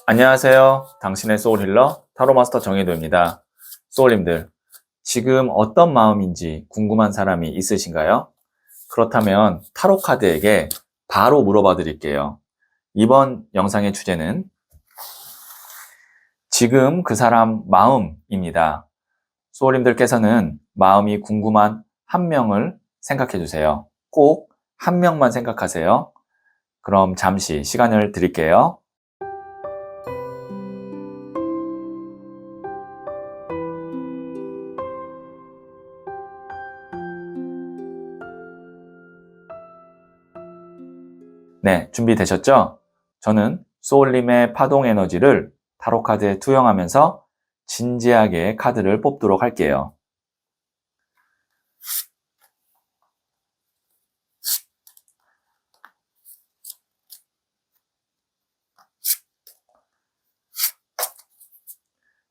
안녕하세요. 당신의 소울힐러 타로마스터 정혜도입니다. 소울님들, 지금 어떤 마음인지 궁금한 사람이 있으신가요? 그렇다면 타로 카드에게 바로 물어봐 드릴게요. 이번 영상의 주제는 지금 그 사람 마음입니다. 소울님들께서는 마음이 궁금한 한 명을 생각해 주세요. 꼭 한 명만 생각하세요. 그럼 잠시 시간을 드릴게요. 네, 준비되셨죠? 저는 소울님의 파동 에너지를 타로 카드에 투영하면서 진지하게 카드를 뽑도록 할게요.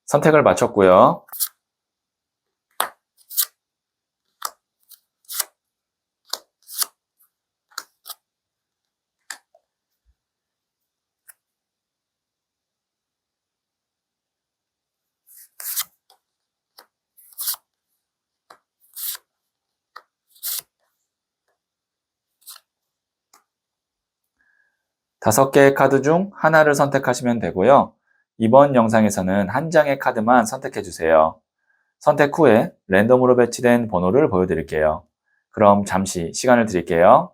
선택을 마쳤고요. 다섯 개의 카드 중 하나를 선택하시면 되고요. 이번 영상에서는 한 장의 카드만 선택해 주세요. 선택 후에 랜덤으로 배치된 번호를 보여드릴게요. 그럼 잠시 시간을 드릴게요.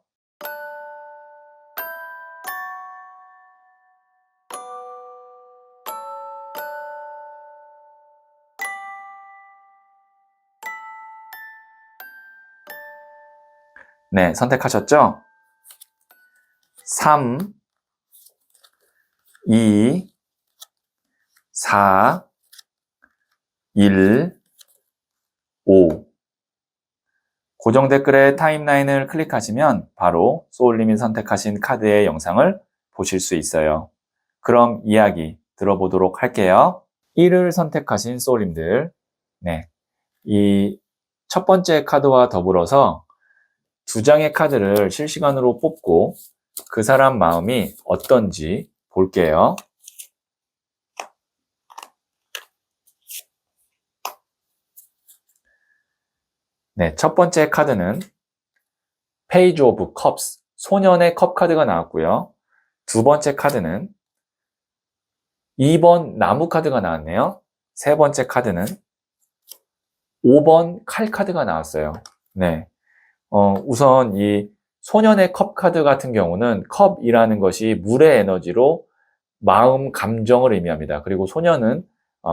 네, 선택하셨죠? 3, 2, 4, 1, 5. 고정 댓글에 타임라인을 클릭하시면 바로 소울님이 선택하신 카드의 영상을 보실 수 있어요. 그럼 이야기 들어보도록 할게요. 1을 선택하신 소울님들, 네, 이 첫 번째 카드와 더불어서 두 장의 카드를 실시간으로 뽑고 그 사람 마음이 어떤지 볼게요. 네, 첫 번째 카드는 Page of Cups, 소년의 컵 카드가 나왔고요. 두 번째 카드는 2번 나무 카드가 나왔네요. 세 번째 카드는 5번 칼 카드가 나왔어요. 네, 우선 이 소년의 컵 카드 같은 경우는 컵이라는 것이 물의 에너지로 마음, 감정을 의미합니다. 그리고 소년은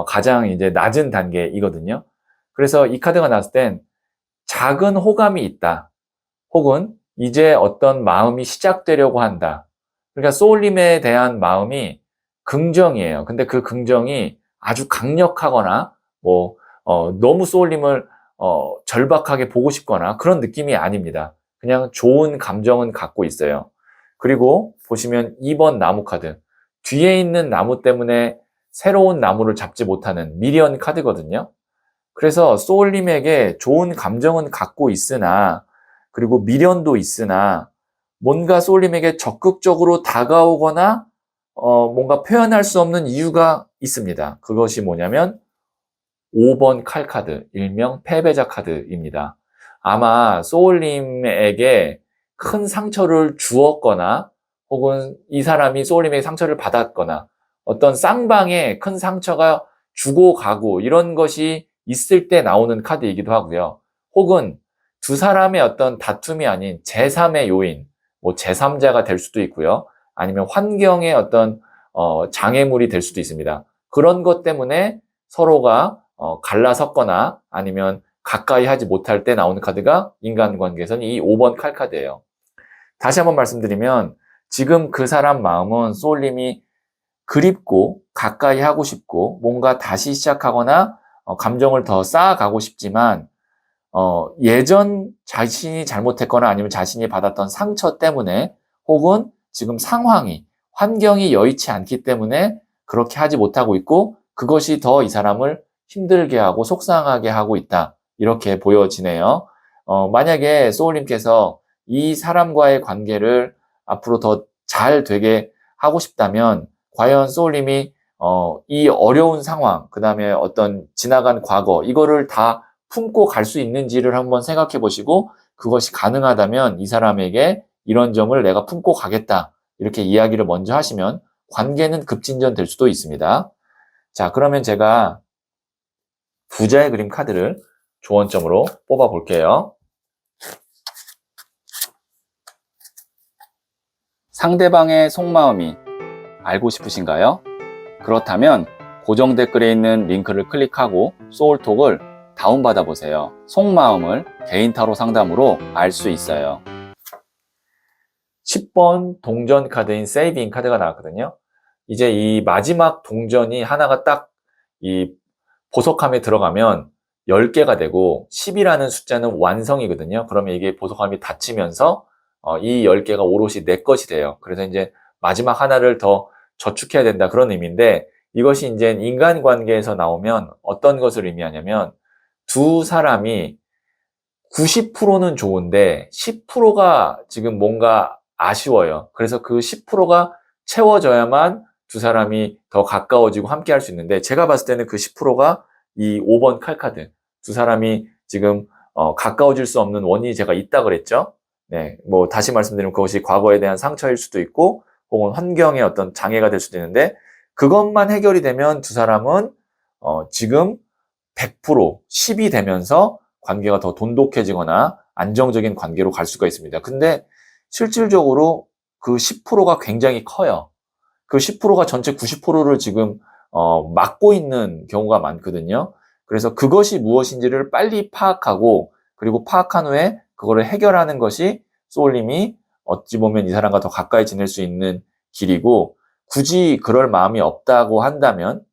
가장 이제 낮은 단계이거든요. 그래서 이 카드가 나왔을 땐 작은 호감이 있다. 혹은 이제 어떤 마음이 시작되려고 한다. 그러니까 소울님에 대한 마음이 긍정이에요. 근데 그 긍정이 아주 강력하거나 너무 소울님을 절박하게 보고 싶거나 그런 느낌이 아닙니다. 그냥 좋은 감정은 갖고 있어요. 그리고 보시면 2번 나무 카드. 뒤에 있는 나무 때문에 새로운 나무를 잡지 못하는 미련 카드거든요. 그래서 소울님에게 좋은 감정은 갖고 있으나, 그리고 미련도 있으나, 뭔가 소울님에게 적극적으로 다가오거나 뭔가 표현할 수 없는 이유가 있습니다. 그것이 뭐냐면 5번 칼 카드, 일명 패배자 카드입니다. 아마 소울님에게 큰 상처를 주었거나 혹은 이 사람이 소울님에게 상처를 받았거나 어떤 쌍방에 큰 상처가 주고 가고 이런 것이 있을 때 나오는 카드이기도 하고요. 혹은 두 사람의 어떤 다툼이 아닌 제3의 요인, 제3자가 될 수도 있고요. 아니면 환경의 어떤 장애물이 될 수도 있습니다. 그런 것 때문에 서로가 갈라섰거나 아니면 가까이 하지 못할 때 나오는 카드가 인간관계에서는 이 5번 칼 카드예요. 다시 한번 말씀드리면 지금 그 사람 마음은 소울님이 그립고 가까이 하고 싶고 뭔가 다시 시작하거나 감정을 더 쌓아가고 싶지만 예전 자신이 잘못했거나 아니면 자신이 받았던 상처 때문에 혹은 지금 상황이 환경이 여의치 않기 때문에 그렇게 하지 못하고 있고 그것이 더 이 사람을 힘들게 하고 속상하게 하고 있다. 이렇게 보여지네요. 만약에 소울님께서 이 사람과의 관계를 앞으로 더 잘 되게 하고 싶다면 과연 소울님이 이 어려운 상황, 그 다음에 어떤 지나간 과거, 이거를 다 품고 갈 수 있는지를 한번 생각해 보시고, 그것이 가능하다면 이 사람에게 이런 점을 내가 품고 가겠다. 이렇게 이야기를 먼저 하시면 관계는 급진전될 수도 있습니다. 자, 그러면 제가 부자의 그림 카드를 조언점으로 뽑아 볼게요. 상대방의 속마음이 알고 싶으신가요? 그렇다면 고정 댓글에 있는 링크를 클릭하고 소울톡을 다운받아 보세요. 속마음을 개인 타로 상담으로 알 수 있어요. 10번 동전 카드인 세이빙 카드가 나왔거든요. 이제 이 마지막 동전이 하나가 딱 이 보석함에 들어가면 10개가 되고 10이라는 숫자는 완성이거든요. 그러면 이게 보석함이 닫히면서 이 10개가 오롯이 내 것이 돼요. 그래서 이제 마지막 하나를 더 저축해야 된다, 그런 의미인데, 이것이 이제 인간관계에서 나오면 어떤 것을 의미하냐면 두 사람이 90%는 좋은데 10%가 지금 뭔가 아쉬워요. 그래서 그 10%가 채워져야만 두 사람이 더 가까워지고 함께 할 수 있는데, 제가 봤을 때는 그 10%가 이 5번 칼카드, 두 사람이 지금 가까워질 수 없는 원인이 제가 있다 그랬죠. 네, 뭐 다시 말씀드리면 그것이 과거에 대한 상처일 수도 있고 혹은 환경의 어떤 장애가 될 수도 있는데, 그것만 해결이 되면 두 사람은 지금 100%, 10이 되면서 관계가 더 돈독해지거나 안정적인 관계로 갈 수가 있습니다. 근데 실질적으로 그 10%가 굉장히 커요. 그 10%가 전체 90%를 지금 막고 있는 경우가 많거든요. 그래서 그것이 무엇인지를 빨리 파악하고, 그리고 파악한 후에 그거를 해결하는 것이 소울님이 어찌 보면 이 사람과 더 가까이 지낼 수 있는 길이고, 굳이 그럴 마음이 없다고 한다면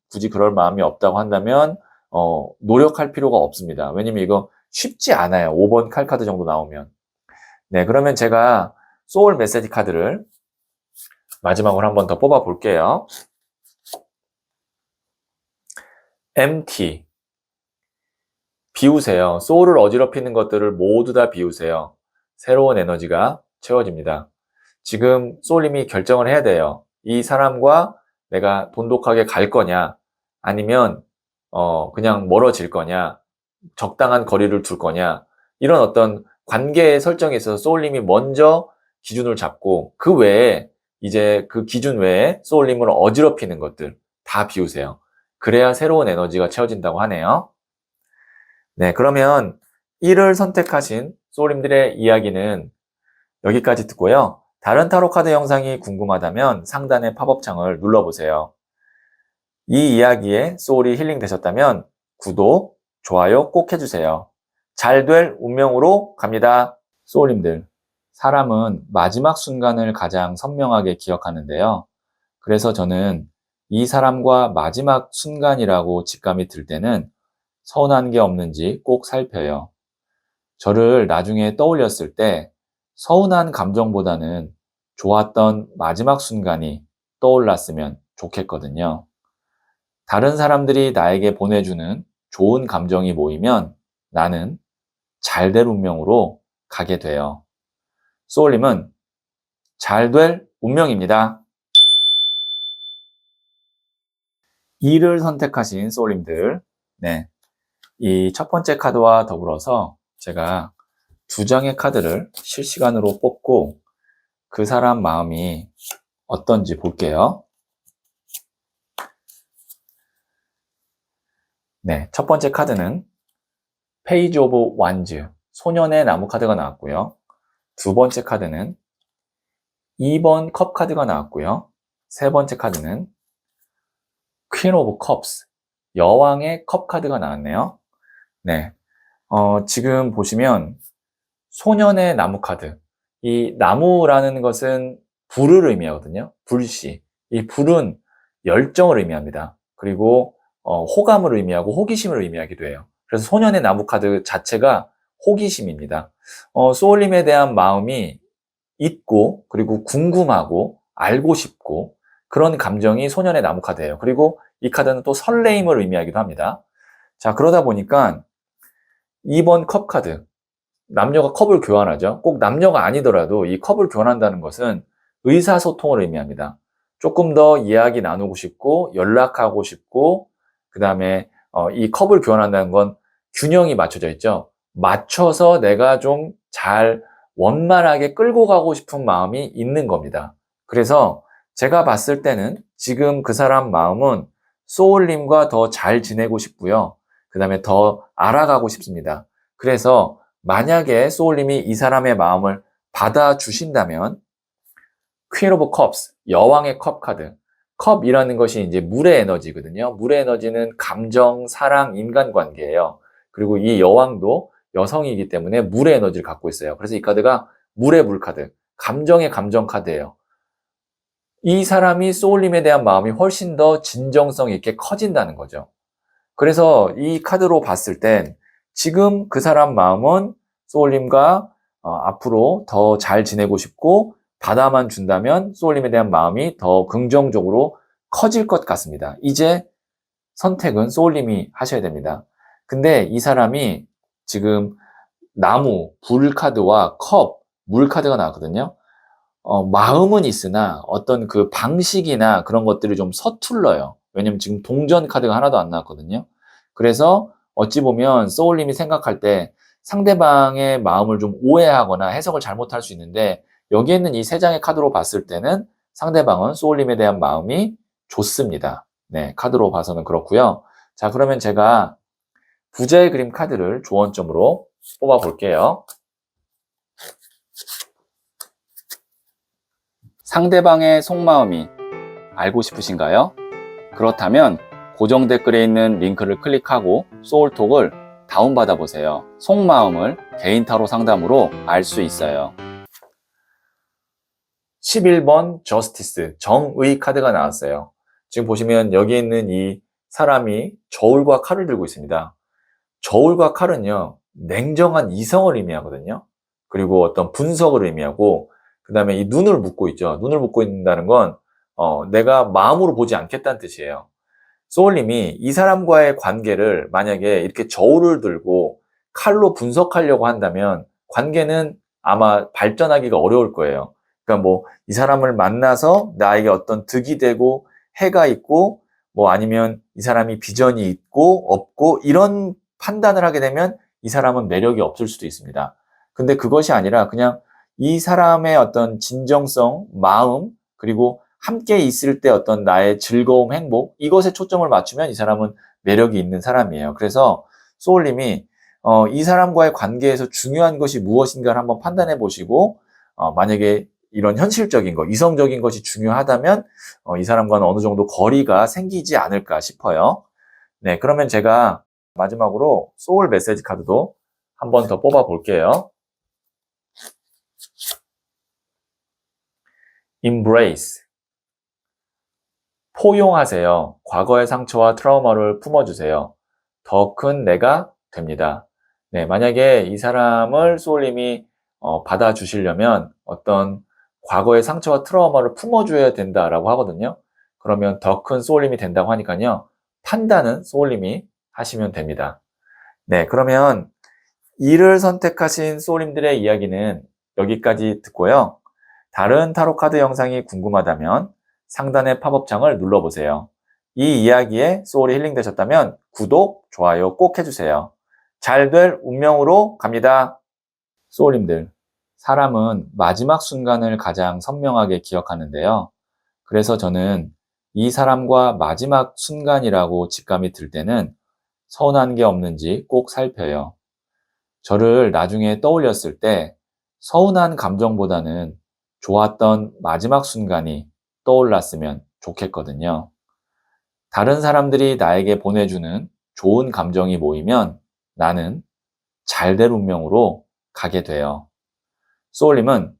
노력할 필요가 없습니다. 왜냐면 이거 쉽지 않아요. 5번 칼카드 정도 나오면. 네, 그러면 제가 소울 메시지 카드를 마지막으로 한 번 더 뽑아 볼게요. empty. 비우세요. 소울을 어지럽히는 것들을 모두 다 비우세요. 새로운 에너지가 채워집니다. 지금 소울님이 결정을 해야 돼요. 이 사람과 내가 돈독하게 갈 거냐, 아니면 그냥 멀어질 거냐, 적당한 거리를 둘 거냐, 이런 어떤 관계 설정에 있어서 소울님이 먼저 기준을 잡고, 그 외에 이제 그 기준 외에 소울님을 어지럽히는 것들 다 비우세요. 그래야 새로운 에너지가 채워진다고 하네요. 네, 그러면 1을 선택하신 소울님들의 이야기는 여기까지 듣고요. 다른 타로 카드 영상이 궁금하다면 상단의 팝업창을 눌러보세요. 이 이야기에 소울이 힐링 되셨다면 구독, 좋아요 꼭 해주세요. 잘 될 운명으로 갑니다. 소울님들, 사람은 마지막 순간을 가장 선명하게 기억하는데요. 그래서 저는 이 사람과 마지막 순간이라고 직감이 들 때는 서운한 게 없는지 꼭 살펴요. 저를 나중에 떠올렸을 때 서운한 감정보다는 좋았던 마지막 순간이 떠올랐으면 좋겠거든요. 다른 사람들이 나에게 보내주는 좋은 감정이 모이면 나는 잘 될 운명으로 가게 돼요. 소울님은 잘 될 운명입니다. 2를 선택하신 소울님들, 네, 이 첫 번째 카드와 더불어서 제가 2장의 카드를 실시간으로 뽑고 그 사람 마음이 어떤지 볼게요. 네, 첫 번째 카드는 페이지 오브 완즈, 소년의 나무 카드가 나왔고요. 두 번째 카드는 2번 컵 카드가 나왔고요. 세 번째 카드는 퀸 오브 컵스, 여왕의 컵 카드가 나왔네요. 네, 지금 보시면 소년의 나무 카드, 이 나무라는 것은 불을 의미하거든요. 불씨. 이 불은 열정을 의미합니다. 그리고 호감을 의미하고 호기심을 의미하기도 해요. 그래서 소년의 나무 카드 자체가 호기심입니다. 소울님에 대한 마음이 있고, 그리고 궁금하고 알고 싶고, 그런 감정이 소년의 나무 카드예요. 그리고 이 카드는 또 설레임을 의미하기도 합니다. 자, 그러다 보니까 2번 컵 카드, 남녀가 컵을 교환하죠. 꼭 남녀가 아니더라도 이 컵을 교환한다는 것은 의사소통을 의미합니다. 조금 더 이야기 나누고 싶고 연락하고 싶고 그 다음에 이 컵을 교환한다는 건 균형이 맞춰져 있죠. 맞춰서 내가 좀 잘 원만하게 끌고 가고 싶은 마음이 있는 겁니다. 그래서 제가 봤을 때는 지금 그 사람 마음은 소울님과 더 잘 지내고 싶고요. 그 다음에 더 알아가고 싶습니다. 그래서 만약에 소울님이 이 사람의 마음을 받아주신다면 퀸 오브 컵스, 여왕의 컵 카드. 컵이라는 것이 이제 물의 에너지거든요. 물의 에너지는 감정, 사랑, 인간관계예요. 그리고 이 여왕도 여성이기 때문에 물의 에너지를 갖고 있어요. 그래서 이 카드가 물의 물 카드, 감정의 감정 카드예요. 이 사람이 소울님에 대한 마음이 훨씬 더 진정성 있게 커진다는 거죠. 그래서 이 카드로 봤을 땐 지금 그 사람 마음은 소울님과 앞으로 더 잘 지내고 싶고 받아만 준다면 소울님에 대한 마음이 더 긍정적으로 커질 것 같습니다. 이제 선택은 소울님이 하셔야 됩니다. 근데 이 사람이 지금 나무, 불 카드와 컵, 물 카드가 나왔거든요. 마음은 있으나 어떤 그 방식이나 그런 것들이 좀 서툴러요. 왜냐면 지금 동전 카드가 하나도 안 나왔거든요. 그래서 어찌 보면 소울님이 생각할 때 상대방의 마음을 좀 오해하거나 해석을 잘못할 수 있는데 여기에 있는 이 세 장의 카드로 봤을 때는 상대방은 소울님에 대한 마음이 좋습니다. 네, 카드로 봐서는 그렇고요. 자, 그러면 제가 부자의 그림 카드를 조언점으로 뽑아 볼게요. 상대방의 속마음이 알고 싶으신가요? 그렇다면 고정 댓글에 있는 링크를 클릭하고 소울톡을 다운받아 보세요. 속마음을 개인타로 상담으로 알 수 있어요. 11번 저스티스, 정의 카드가 나왔어요. 지금 보시면 여기 있는 이 사람이 저울과 칼을 들고 있습니다. 저울과 칼은요, 냉정한 이성을 의미하거든요. 그리고 어떤 분석을 의미하고, 그 다음에 이 눈을 묶고 있죠. 눈을 묶고 있다는 건, 내가 마음으로 보지 않겠다는 뜻이에요. 소울님이 이 사람과의 관계를 만약에 이렇게 저울을 들고 칼로 분석하려고 한다면 관계는 아마 발전하기가 어려울 거예요. 그러니까 뭐 이 사람을 만나서 나에게 어떤 득이 되고 해가 있고 뭐 아니면 이 사람이 비전이 있고 없고 이런 판단을 하게 되면 이 사람은 매력이 없을 수도 있습니다. 근데 그것이 아니라 그냥 이 사람의 어떤 진정성, 마음, 그리고 함께 있을 때 어떤 나의 즐거움, 행복, 이것에 초점을 맞추면 이 사람은 매력이 있는 사람이에요. 그래서 소울님이 이 사람과의 관계에서 중요한 것이 무엇인가를 한번 판단해 보시고 만약에 이런 현실적인 것, 이성적인 것이 중요하다면 이 사람과는 어느 정도 거리가 생기지 않을까 싶어요. 네, 그러면 제가 마지막으로 소울 메시지 카드도 한 번 더 뽑아 볼게요. Embrace. 포용하세요. 과거의 상처와 트라우마를 품어주세요. 더 큰 내가 됩니다. 네, 만약에 이 사람을 소울님이 받아주시려면 어떤 과거의 상처와 트라우마를 품어줘야 된다라고 하거든요. 그러면 더 큰 소울님이 된다고 하니까요. 판단은 소울님이 하시면 됩니다. 네, 그러면 이를 선택하신 소울님들의 이야기는 여기까지 듣고요. 다른 타로 카드 영상이 궁금하다면 상단의 팝업창을 눌러보세요. 이 이야기에 소울이 힐링되셨다면 구독, 좋아요 꼭 해주세요. 잘 될 운명으로 갑니다. 소울님들, 사람은 마지막 순간을 가장 선명하게 기억하는데요. 그래서 저는 이 사람과 마지막 순간이라고 직감이 들 때는 서운한 게 없는지 꼭 살펴요. 저를 나중에 떠올렸을 때 서운한 감정보다는 좋았던 마지막 순간이 떠올랐으면 좋겠거든요. 다른 사람들이 나에게 보내주는 좋은 감정이 모이면 나는 잘 될 운명으로 가게 돼요. 소울님은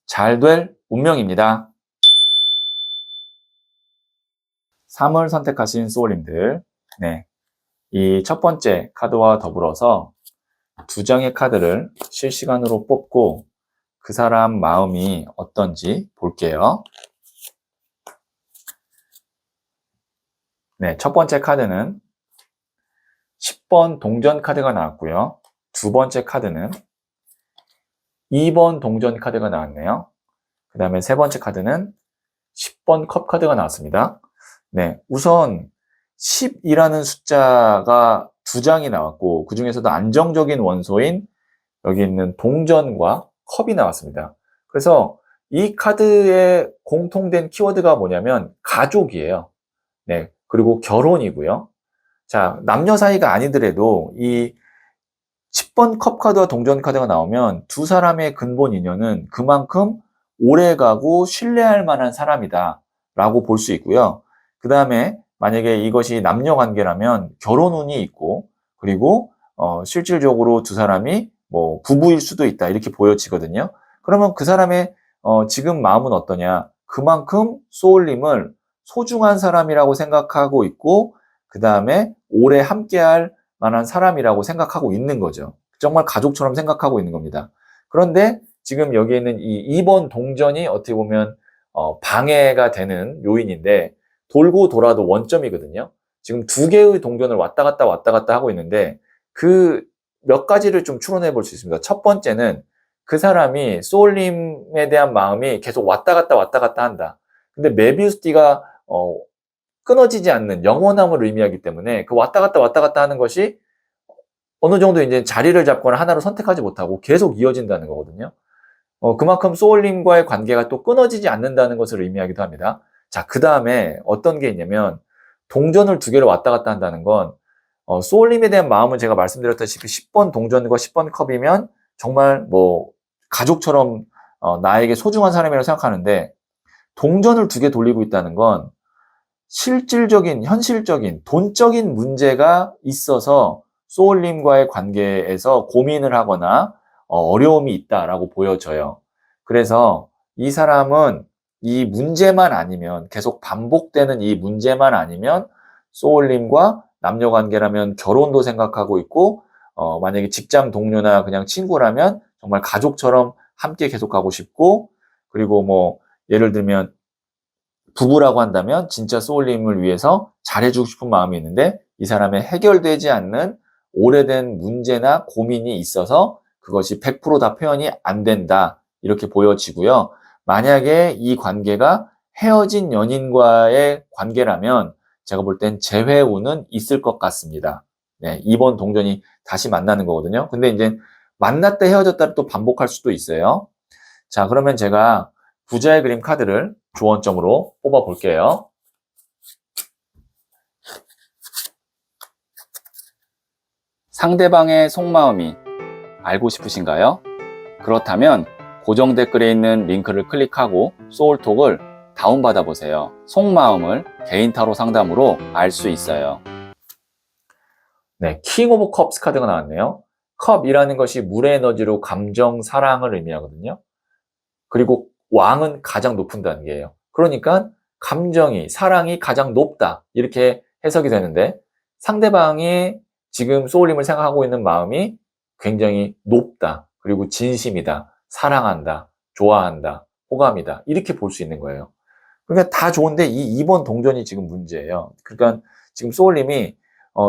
잘 될 운명입니다. 3을 선택하신 소울님들, 네, 이 첫 번째 카드와 더불어서 두 장의 카드를 실시간으로 뽑고 그 사람 마음이 어떤지 볼게요. 네, 첫 번째 카드는 10번 동전 카드가 나왔고요. 두 번째 카드는 2번 동전 카드가 나왔네요. 그 다음에 세 번째 카드는 10번 컵 카드가 나왔습니다. 네, 우선 10이라는 숫자가 두 장이 나왔고 그 중에서도 안정적인 원소인 여기 있는 동전과 컵이 나왔습니다. 그래서 이 카드의 공통된 키워드가 뭐냐면 가족이에요. 네, 그리고 결혼이고요. 자, 남녀 사이가 아니더라도 이 10번 컵 카드와 동전 카드가 나오면 두 사람의 근본 인연은 그만큼 오래가고 신뢰할 만한 사람이다 라고 볼 수 있고요. 그 다음에 만약에 이것이 남녀 관계라면 결혼 운이 있고 그리고 실질적으로 두 사람이 뭐 부부일 수도 있다 이렇게 보여지거든요. 그러면 그 사람의 지금 마음은 어떠냐? 그만큼 소울님을 소중한 사람이라고 생각하고 있고 그 다음에 오래 함께할 만한 사람이라고 생각하고 있는 거죠. 정말 가족처럼 생각하고 있는 겁니다. 그런데 지금 여기에 있는 이 2번 동전이 어떻게 보면 방해가 되는 요인인데 돌고 돌아도 원점이거든요. 지금 두 개의 동전을 왔다 갔다 하고 있는데 그 몇 가지를 좀 추론해 볼 수 있습니다. 첫 번째는 그 사람이 소울님에 대한 마음이 계속 왔다 갔다 한다. 근데 메비우스띠가 끊어지지 않는 영원함을 의미하기 때문에 그 왔다 갔다 하는 것이 어느 정도 이제 자리를 잡거나 하나를 선택하지 못하고 계속 이어진다는 거거든요. 그만큼 소울님과의 관계가 또 끊어지지 않는다는 것을 의미하기도 합니다. 자, 그 다음에 어떤 게 있냐면 동전을 두 개를 왔다 갔다 한다는 건 소울님에 대한 마음은 제가 말씀드렸다시피 10번 동전과 10번 컵이면 정말 뭐 가족처럼 나에게 소중한 사람이라고 생각하는데 동전을 두 개 돌리고 있다는 건 실질적인, 현실적인, 돈적인 문제가 있어서 소울님과의 관계에서 고민을 하거나 어려움이 있다라고 보여져요. 그래서 이 사람은 이 문제만 아니면, 계속 반복되는 이 문제만 아니면 소울님과 남녀 관계라면 결혼도 생각하고 있고, 만약에 직장 동료나 그냥 친구라면 정말 가족처럼 함께 계속 가고 싶고, 그리고 뭐 예를 들면 부부라고 한다면 진짜 소울님을 위해서 잘해주고 싶은 마음이 있는데 이 사람의 해결되지 않는 오래된 문제나 고민이 있어서 그것이 100%다 표현이 안 된다 이렇게 보여지고요. 만약에 이 관계가 헤어진 연인과의 관계라면 제가 볼 땐 재회운은 있을 것 같습니다. 네, 이번 동전이 다시 만나는 거거든요. 근데 이제 만났다 헤어졌다를 또 반복할 수도 있어요. 자, 그러면 제가 부자의 그림 카드를 조언점으로 뽑아 볼게요. 상대방의 속마음이 알고 싶으신가요? 그렇다면 고정 댓글에 있는 링크를 클릭하고 소울톡을 다운받아 보세요. 속마음을 개인 타로 상담으로 알 수 있어요. 네, 킹 오브 컵스 카드가 나왔네요. 컵이라는 것이 물의 에너지로 감정, 사랑을 의미하거든요. 그리고 왕은 가장 높은 단계예요. 그러니까 감정이, 사랑이 가장 높다. 이렇게 해석이 되는데 상대방이 지금 소울님을 생각하고 있는 마음이 굉장히 높다. 그리고 진심이다. 사랑한다. 좋아한다. 호감이다. 이렇게 볼 수 있는 거예요. 그러니까 다 좋은데 이 2번 동전이 지금 문제예요. 그러니까 지금 소울님이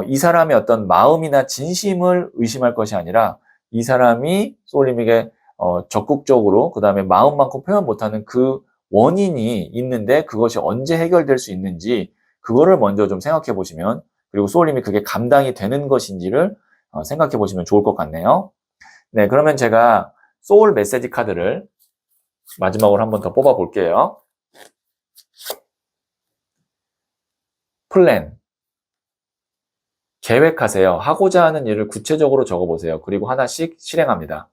이 사람의 어떤 마음이나 진심을 의심할 것이 아니라 이 사람이 소울님에게 적극적으로 그 다음에 마음만큼 표현 못하는 그 원인이 있는데 그것이 언제 해결될 수 있는지 그거를 먼저 좀 생각해 보시면 그리고 소울님이 그게 감당이 되는 것인지를 생각해 보시면 좋을 것 같네요. 네, 그러면 제가 소울 메시지 카드를 마지막으로 한 번 더 뽑아 볼게요. 플랜. 계획하세요. 하고자 하는 일을 구체적으로 적어보세요. 그리고 하나씩 실행합니다.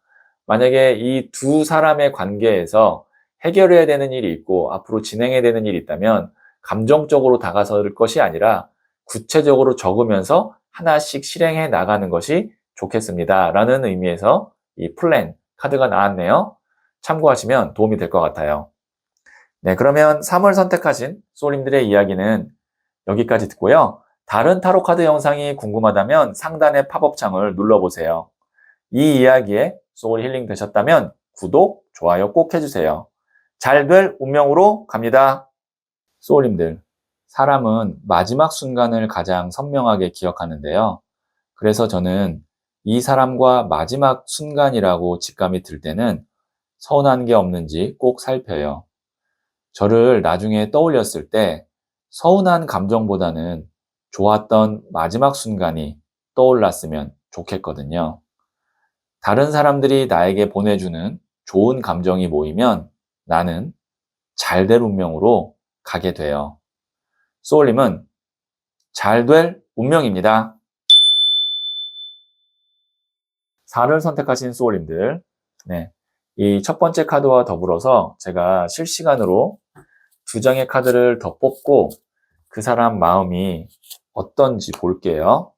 만약에 이 두 사람의 관계에서 해결해야 되는 일이 있고 앞으로 진행해야 되는 일이 있다면 감정적으로 다가설 것이 아니라 구체적으로 적으면서 하나씩 실행해 나가는 것이 좋겠습니다. 라는 의미에서 이 플랜 카드가 나왔네요. 참고하시면 도움이 될 것 같아요. 네, 그러면 3월 선택하신 소울님들의 이야기는 여기까지 듣고요. 다른 타로 카드 영상이 궁금하다면 상단의 팝업 창을 눌러보세요. 이 이야기에 소울 힐링 되셨다면 구독, 좋아요 꼭 해주세요. 잘 될 운명으로 갑니다. 소울님들, 사람은 마지막 순간을 가장 선명하게 기억하는데요. 그래서 저는 이 사람과 마지막 순간이라고 직감이 들 때는 서운한 게 없는지 꼭 살펴요. 저를 나중에 떠올렸을 때 서운한 감정보다는 좋았던 마지막 순간이 떠올랐으면 좋겠거든요. 다른 사람들이 나에게 보내주는 좋은 감정이 모이면 나는 잘될 운명으로 가게 돼요. 소울님은 잘될 운명입니다. 4를 선택하신 소울님들, 네, 이 첫 번째 카드와 더불어서 제가 실시간으로 2장의 카드를 더 뽑고 그 사람 마음이 어떤지 볼게요.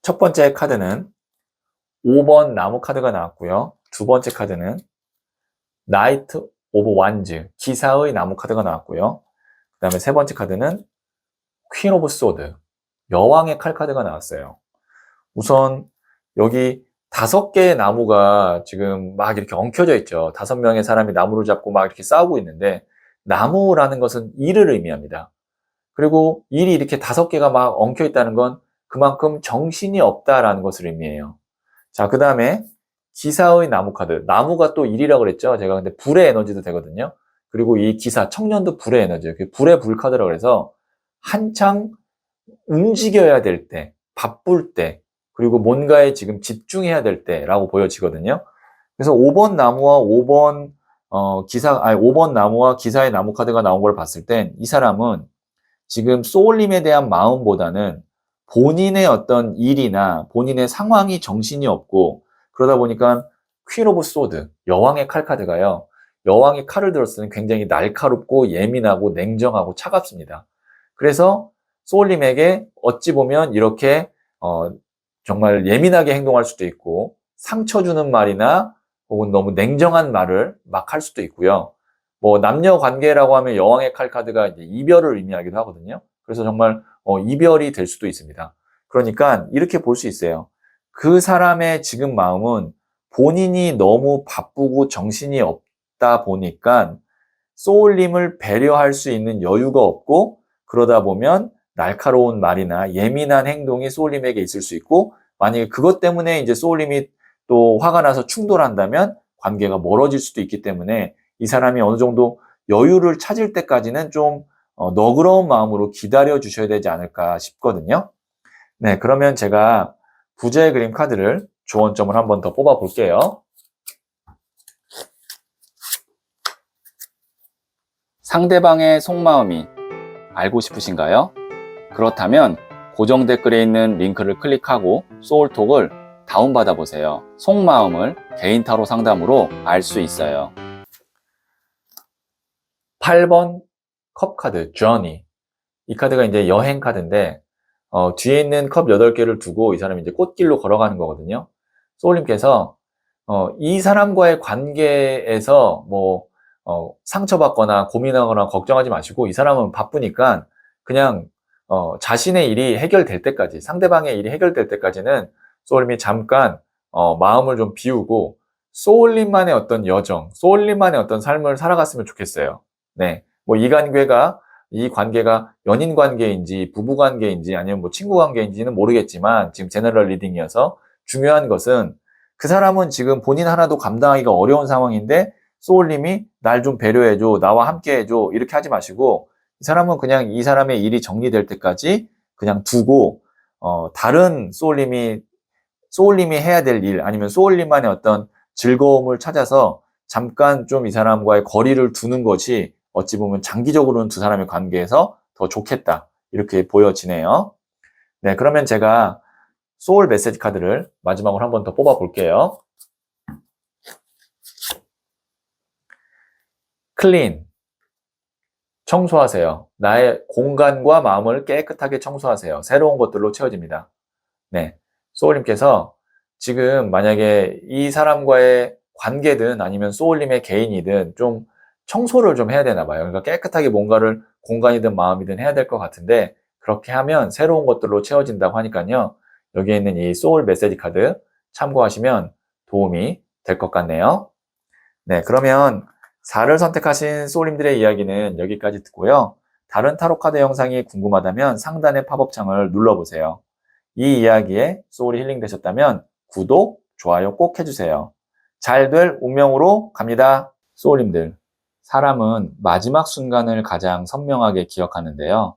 첫 번째 카드는 5번 나무 카드가 나왔고요. 두 번째 카드는 나이트 오브 완즈, 기사의 나무 카드가 나왔고요. 그 다음에 세 번째 카드는 퀸 오브 소드, 여왕의 칼 카드가 나왔어요. 우선 여기 5개의 나무가 지금 막 이렇게 엉켜져 있죠. 5명의 사람이 나무를 잡고 막 이렇게 싸우고 있는데, 나무라는 것은 일을 의미합니다. 그리고 일이 이렇게 5개가 막 엉켜 있다는 건 그만큼 정신이 없다라는 것을 의미해요. 자, 그 다음에 기사의 나무 카드. 나무가 또 일이라고 그랬죠. 제가 근데 불의 에너지도 되거든요. 그리고 이 기사, 청년도 불의 에너지예요. 불의 불 카드라고 해서 한창 움직여야 될 때, 바쁠 때, 그리고 뭔가에 지금 집중해야 될 때라고 보여지거든요. 그래서 5번 나무와 5번 나무와 기사의 나무 카드가 나온 걸 봤을 땐 이 사람은 지금 소울님에 대한 마음보다는 본인의 어떤 일이나 본인의 상황이 정신이 없고, 그러다 보니까 퀸 오브 소드, 여왕의 칼 카드가요. 여왕이 칼을 들었을 때는 굉장히 날카롭고 예민하고 냉정하고 차갑습니다. 그래서 소울님에게 어찌 보면 이렇게 정말 예민하게 행동할 수도 있고, 상처 주는 말이나 혹은 너무 냉정한 말을 막 할 수도 있고요. 뭐 남녀 관계라고 하면 여왕의 칼 카드가 이제 이별을 의미하기도 하거든요. 그래서 정말 이별이 될 수도 있습니다. 그러니까 이렇게 볼 수 있어요. 그 사람의 지금 마음은 본인이 너무 바쁘고 정신이 없다 보니까 소울님을 배려할 수 있는 여유가 없고, 그러다 보면 날카로운 말이나 예민한 행동이 소울님에게 있을 수 있고, 만약에 그것 때문에 이제 소울님이 또 화가 나서 충돌한다면 관계가 멀어질 수도 있기 때문에 이 사람이 어느 정도 여유를 찾을 때까지는 좀 너그러운 마음으로 기다려 주셔야 되지 않을까 싶거든요. 네, 그러면 제가 부자의 그림 카드를 조언점을 한번 더 뽑아 볼게요. 상대방의 속마음이 알고 싶으신가요? 그렇다면 고정 댓글에 있는 링크를 클릭하고 소울톡을 다운받아 보세요. 속마음을 개인타로 상담으로 알 수 있어요. 8번 컵 카드, journey. 이 카드가 이제 여행 카드인데, 뒤에 있는 컵 8개를 두고 이 사람이 이제 꽃길로 걸어가는 거거든요. 소울님께서, 이 사람과의 관계에서 상처받거나 고민하거나 걱정하지 마시고, 이 사람은 바쁘니까 그냥, 자신의 일이 해결될 때까지, 상대방의 일이 해결될 때까지는 소울님이 잠깐, 마음을 좀 비우고, 소울님만의 어떤 여정, 소울님만의 어떤 삶을 살아갔으면 좋겠어요. 네. 이 관계가 연인 관계인지 부부 관계인지 아니면 친구 관계인지는 모르겠지만, 지금 제너럴 리딩이어서 중요한 것은 그 사람은 지금 본인 하나도 감당하기가 어려운 상황인데 소울님이 날 좀 배려해줘, 나와 함께 해줘, 이렇게 하지 마시고, 이 사람은 그냥 이 사람의 일이 정리될 때까지 그냥 두고, 다른 소울님이 해야 될 일, 아니면 소울님만의 어떤 즐거움을 찾아서 잠깐 좀 이 사람과의 거리를 두는 것이 어찌 보면 장기적으로는 두 사람의 관계에서 더 좋겠다, 이렇게 보여지네요. 네, 그러면 제가 소울 메시지 카드를 마지막으로 한 번 더 뽑아 볼게요. 클린, 청소하세요. 나의 공간과 마음을 깨끗하게 청소하세요. 새로운 것들로 채워집니다. 네, 소울님께서 지금 만약에 이 사람과의 관계든 아니면 소울님의 개인이든 좀 청소를 좀 해야 되나 봐요. 그러니까 깨끗하게 뭔가를 공간이든 마음이든 해야 될 것 같은데, 그렇게 하면 새로운 것들로 채워진다고 하니까요. 여기에 있는 이 소울 메시지 카드 참고하시면 도움이 될 것 같네요. 네, 그러면 4를 선택하신 소울님들의 이야기는 여기까지 듣고요. 다른 타로 카드 영상이 궁금하다면 상단의 팝업 창을 눌러보세요. 이 이야기에 소울이 힐링되셨다면 구독, 좋아요 꼭 해주세요. 잘 될 운명으로 갑니다. 소울님들, 사람은 마지막 순간을 가장 선명하게 기억하는데요.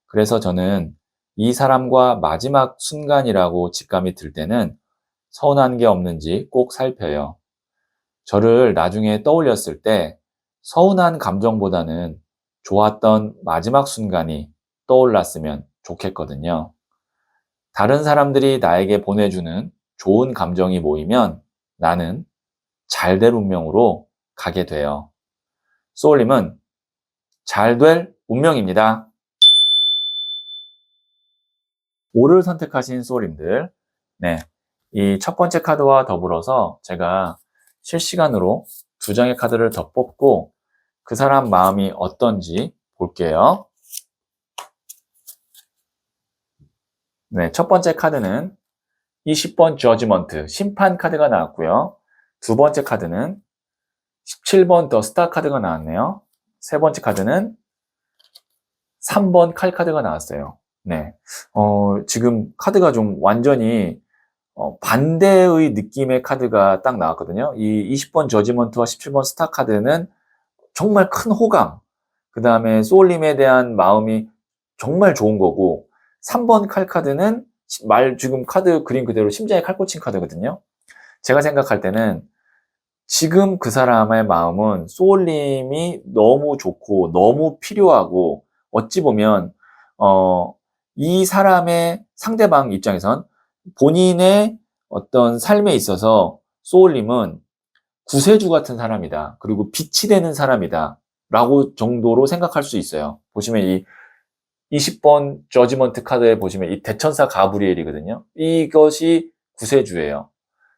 그래서 저는 이 사람과 마지막 순간이라고 직감이 들 때는 서운한 게 없는지 꼭 살펴요. 저를 나중에 떠올렸을 때 서운한 감정보다는 좋았던 마지막 순간이 떠올랐으면 좋겠거든요. 다른 사람들이 나에게 보내주는 좋은 감정이 모이면 나는 잘 될 운명으로 가게 돼요. 소울님은 잘 될 운명입니다. 5를 선택하신 소울님들, 네, 이 첫 번째 카드와 더불어서 제가 실시간으로 2장의 카드를 더 뽑고 그 사람 마음이 어떤지 볼게요. 네, 첫 번째 카드는 20번 저지먼트, 심판 카드가 나왔고요. 두 번째 카드는 17번 더 스타 카드가 나왔네요. 세 번째 카드는 3번 칼 카드가 나왔어요. 네, 지금 카드가 좀 완전히 반대의 느낌의 카드가 딱 나왔거든요. 이 20번 저지먼트와 17번 스타 카드는 정말 큰 호감, 그 다음에 소울님에 대한 마음이 정말 좋은 거고, 3번 칼 카드는 지금 카드 그림 그대로 심장에 칼 꽂힌 카드거든요. 제가 생각할 때는 지금 그 사람의 마음은 소울님이 너무 좋고 너무 필요하고, 어찌 보면 이 사람의 상대방 입장에선 본인의 어떤 삶에 있어서 소울님은 구세주 같은 사람이다. 그리고 빛이 되는 사람이다. 라고 정도로 생각할 수 있어요. 보시면 이 20번 저지먼트 카드에 보시면 이 대천사 가브리엘이거든요. 이것이 구세주예요.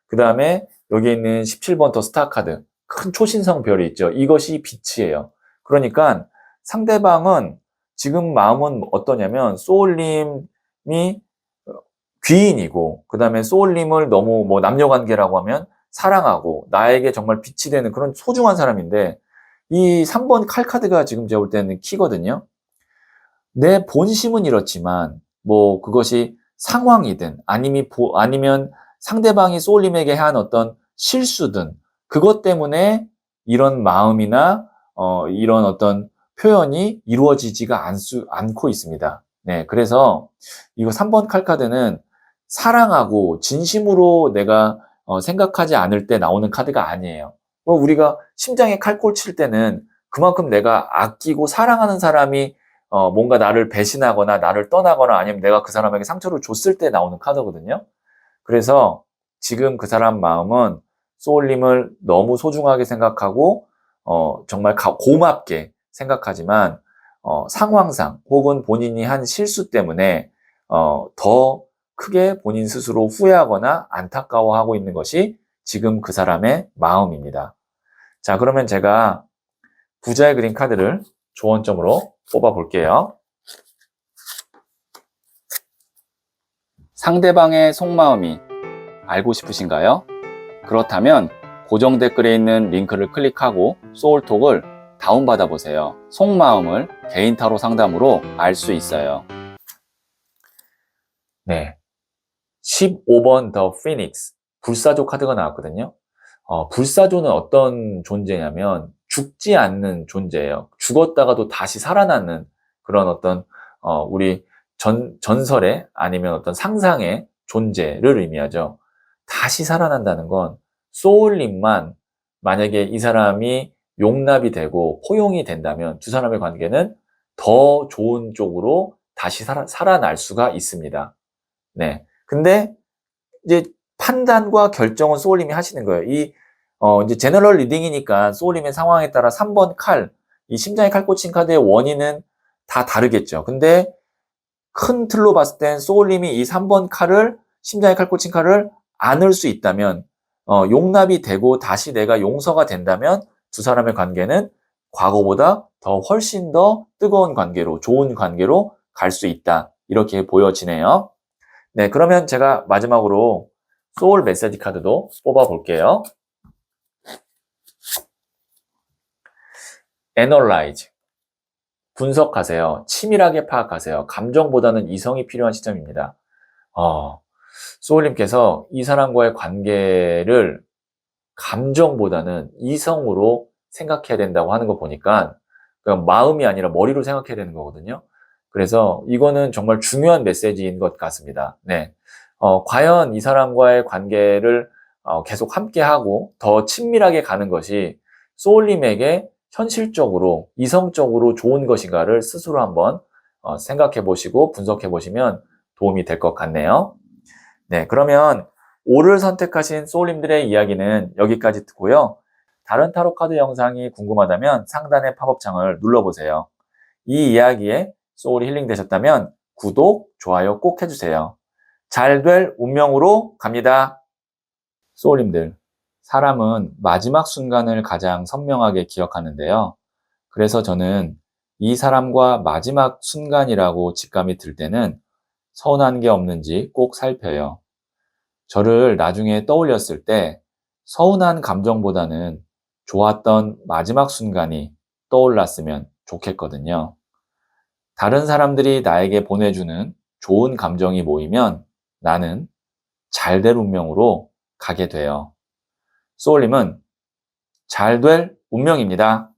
그 다음에 여기 있는 17번 더 스타 카드, 큰 초신성 별이 있죠. 이것이 빛이에요. 그러니까 상대방은 지금 마음은 어떠냐면 소울님이 귀인이고, 그 다음에 소울님을 너무 뭐 남녀관계라고 하면 사랑하고 나에게 정말 빛이 되는 그런 소중한 사람인데, 이 3번 칼 카드가 지금 제가 볼 때는 키거든요. 내 본심은 이렇지만 뭐 그것이 상황이든 아니면 상대방이 소울님에게 한 어떤 실수든 그것 때문에 이런 마음이나 이런 어떤 표현이 이루어지지가 않고 있습니다. 네, 그래서 이거 3번 칼 카드는 사랑하고 진심으로 내가 생각하지 않을 때 나오는 카드가 아니에요. 우리가 심장에 칼꼴 칠 때는 그만큼 내가 아끼고 사랑하는 사람이 뭔가 나를 배신하거나 나를 떠나거나 아니면 내가 그 사람에게 상처를 줬을 때 나오는 카드거든요. 그래서 지금 그 사람 마음은 소울님을 너무 소중하게 생각하고 정말 고맙게 생각하지만 상황상 혹은 본인이 한 실수 때문에 더 크게 본인 스스로 후회하거나 안타까워하고 있는 것이 지금 그 사람의 마음입니다. 자, 그러면 제가 부자의 그린 카드를 조언점으로 뽑아 볼게요. 상대방의 속마음이 알고 싶으신가요? 그렇다면 고정 댓글에 있는 링크를 클릭하고 소울톡을 다운받아 보세요. 속마음을 개인 타로 상담으로 알 수 있어요. 네, 15번 더 피닉스, 불사조 카드가 나왔거든요. 불사조는 어떤 존재냐면 죽지 않는 존재예요. 죽었다가도 다시 살아나는 그런 어떤 우리 전설의 아니면 어떤 상상의 존재를 의미하죠. 다시 살아난다는 건 소울님만 만약에 이 사람이 용납이 되고 포용이 된다면 두 사람의 관계는 더 좋은 쪽으로 다시 살아날 수가 있습니다. 네. 근데 이제 판단과 결정은 소울님이 하시는 거예요. 이제 제너럴 리딩이니까 소울님의 상황에 따라 3번 칼, 이 심장에 칼 꽂힌 카드의 원인은 다 다르겠죠. 근데 큰 틀로 봤을 땐 소울님이 이 3번 칼을, 심장에 칼 꽂힌 칼을 안을 수 있다면, 용납이 되고 다시 내가 용서가 된다면 두 사람의 관계는 과거보다 더 훨씬 더 뜨거운 관계로, 좋은 관계로 갈 수 있다. 이렇게 보여지네요. 네, 그러면 제가 마지막으로 소울 메시지 카드도 뽑아 볼게요. Analyze. 분석하세요. 치밀하게 파악하세요. 감정보다는 이성이 필요한 시점입니다. 소울님께서 이 사람과의 관계를 감정보다는 이성으로 생각해야 된다고 하는 거 보니까 그러니까 마음이 아니라 머리로 생각해야 되는 거거든요. 그래서 이거는 정말 중요한 메시지인 것 같습니다. 네. 과연 이 사람과의 관계를 계속 함께하고 더 친밀하게 가는 것이 소울님에게 현실적으로, 이성적으로 좋은 것인가를 스스로 한번 생각해 보시고 분석해 보시면 도움이 될 것 같네요. 네, 그러면 O를 선택하신 소울님들의 이야기는 여기까지 듣고요. 다른 타로 카드 영상이 궁금하다면 상단의 팝업창을 눌러보세요. 이 이야기에 소울이 힐링 되셨다면 구독, 좋아요 꼭 해주세요. 잘 될 운명으로 갑니다. 소울님들, 사람은 마지막 순간을 가장 선명하게 기억하는데요. 그래서 저는 이 사람과 마지막 순간이라고 직감이 들 때는 서운한 게 없는지 꼭 살펴요. 저를 나중에 떠올렸을 때 서운한 감정보다는 좋았던 마지막 순간이 떠올랐으면 좋겠거든요. 다른 사람들이 나에게 보내주는 좋은 감정이 모이면 나는 잘 될 운명으로 가게 돼요. 소울님은 잘 될 운명입니다.